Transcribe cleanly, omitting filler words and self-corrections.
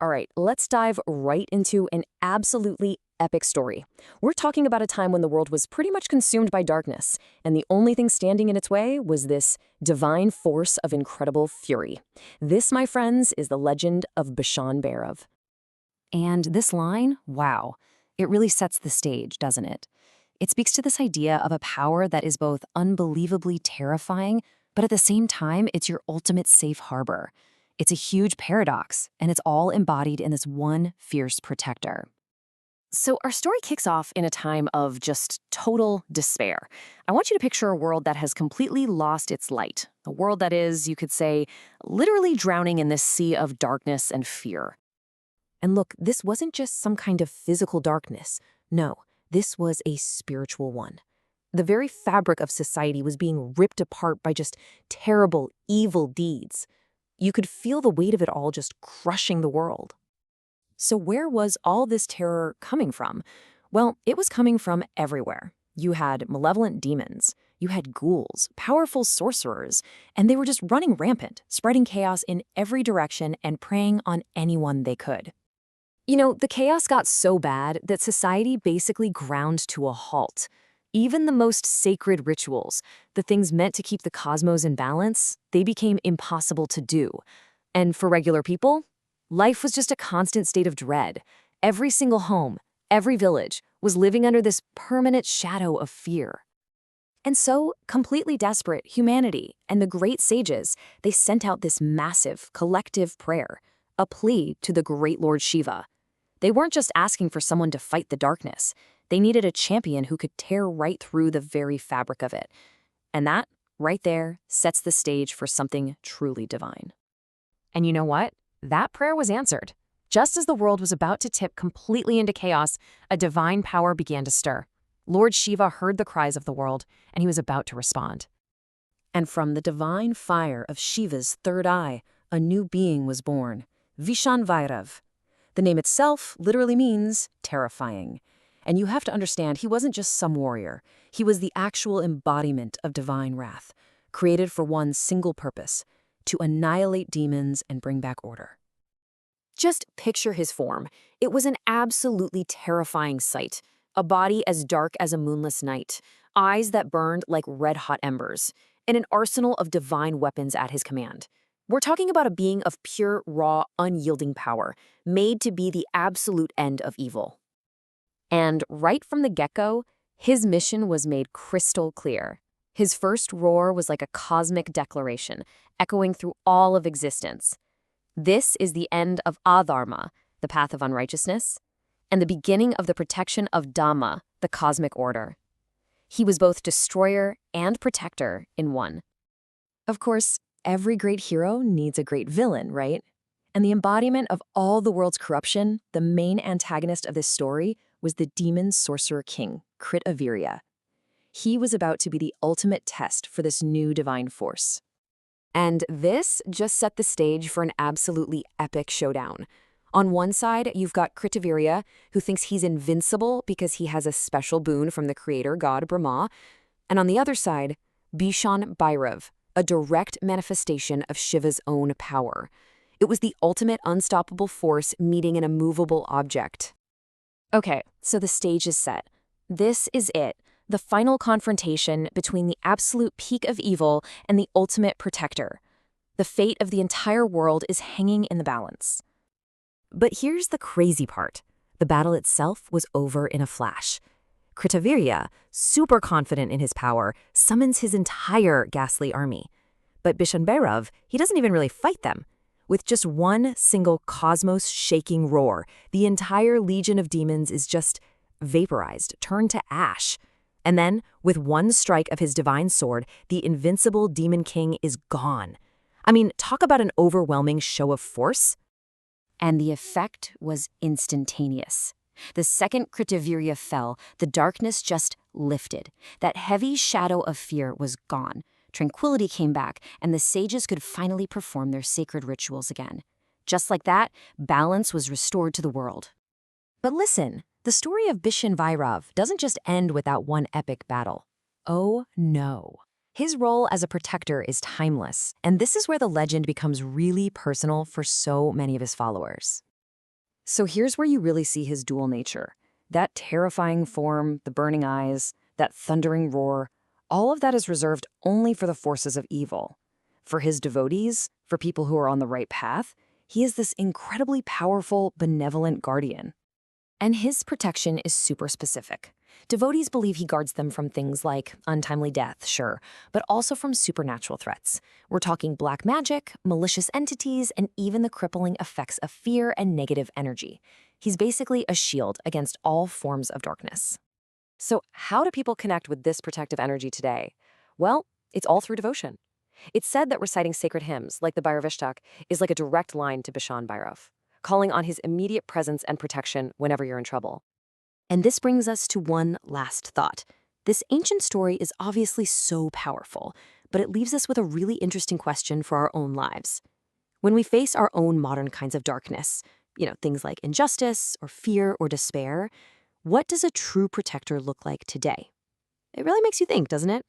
All right, let's dive right into an absolutely epic story. We're talking about a time when the world was pretty much consumed by darkness, and the only thing standing in its way was this divine force of incredible fury. This, my friends, is the legend of Bhishan Bhairav. And this line, wow, it really sets the stage, doesn't it? It speaks to this idea of a power that is both unbelievably terrifying, but at the same time, it's your ultimate safe harbor. It's a huge paradox, and it's all embodied in this one fierce protector. So our story kicks off in a time of just total despair. I want you to picture a world that has completely lost its light, a world that is, you could say, literally drowning in this sea of darkness and fear. And look, this wasn't just some kind of physical darkness. No, this was a spiritual one. The very fabric of society was being ripped apart by just terrible, evil deeds. You could feel the weight of it all just crushing the world. So where was all this terror coming from? Well, it was coming from everywhere. You had malevolent demons, you had ghouls, powerful sorcerers, and they were just running rampant, spreading chaos in every direction and preying on anyone they could. You know, the chaos got so bad that society basically ground to a halt. Even the most sacred rituals, the things meant to keep the cosmos in balance, they became impossible to do. And for regular people, life was just a constant state of dread. Every single home, every village, was living under this permanent shadow of fear. And so, completely desperate, humanity and the great sages, they sent out this massive, collective prayer, a plea to the great Lord Shiva. They weren't just asking for someone to fight the darkness. They needed a champion who could tear right through the very fabric of it. And that, right there, sets the stage for something truly divine. And you know what? That prayer was answered. Just as the world was about to tip completely into chaos, a divine power began to stir. Lord Shiva heard the cries of the world, and he was about to respond. And from the divine fire of Shiva's third eye, a new being was born, Bhishan Bhairav. The name itself literally means terrifying. And you have to understand, he wasn't just some warrior. He was the actual embodiment of divine wrath, created for one single purpose, to annihilate demons and bring back order. Just picture his form. It was an absolutely terrifying sight. A body as dark as a moonless night, eyes that burned like red-hot embers, and an arsenal of divine weapons at his command. We're talking about a being of pure, raw, unyielding power, made to be the absolute end of evil. And right from the get-go, his mission was made crystal clear. His first roar was like a cosmic declaration, echoing through all of existence. This is the end of adharma, the path of unrighteousness, and the beginning of the protection of Dhamma, the cosmic order. He was both destroyer and protector in one. Of course, every great hero needs a great villain, right? And the embodiment of all the world's corruption, the main antagonist of this story, was the demon sorcerer king, Krittavirya. He was about to be the ultimate test for this new divine force. And this just set the stage for an absolutely epic showdown. On one side, you've got Krittavirya, who thinks he's invincible because he has a special boon from the creator god Brahma. And on the other side, Bhishan Bhairav, a direct manifestation of Shiva's own power. It was the ultimate unstoppable force meeting an immovable object. Okay, so the stage is set. This is it, the final confrontation between the absolute peak of evil and the ultimate protector. The fate of the entire world is hanging in the balance. But here's the crazy part. The battle itself was over in a flash. Krittavirya, super confident in his power, summons his entire ghastly army. But Bhishan Bhairav, he doesn't even really fight them. With just one single cosmos-shaking roar, the entire legion of demons is just vaporized, turned to ash. And then, with one strike of his divine sword, the invincible demon king is gone. I mean, talk about an overwhelming show of force. And the effect was instantaneous. The second Krittavirya fell, the darkness just lifted. That heavy shadow of fear was gone. Tranquility came back, and the sages could finally perform their sacred rituals again. Just like that, balance was restored to the world. But listen, the story of Bhishan Bhairav doesn't just end with that one epic battle. Oh no. His role as a protector is timeless, and this is where the legend becomes really personal for so many of his followers. So here's where you really see his dual nature. That terrifying form, the burning eyes, that thundering roar, all of that is reserved only for the forces of evil. For his devotees, for people who are on the right path, he is this incredibly powerful, benevolent guardian. And his protection is super specific. Devotees believe he guards them from things like untimely death, sure, but also from supernatural threats. We're talking black magic, malicious entities, and even the crippling effects of fear and negative energy. He's basically a shield against all forms of darkness. So how do people connect with this protective energy today? Well, it's all through devotion. It's said that reciting sacred hymns, like the Bhairavishtak, is like a direct line to Bhishan Bhairav, calling on his immediate presence and protection whenever you're in trouble. And this brings us to one last thought. This ancient story is obviously so powerful, but it leaves us with a really interesting question for our own lives. When we face our own modern kinds of darkness, things like injustice or fear or despair, what does a true protector look like today? It really makes you think, doesn't it?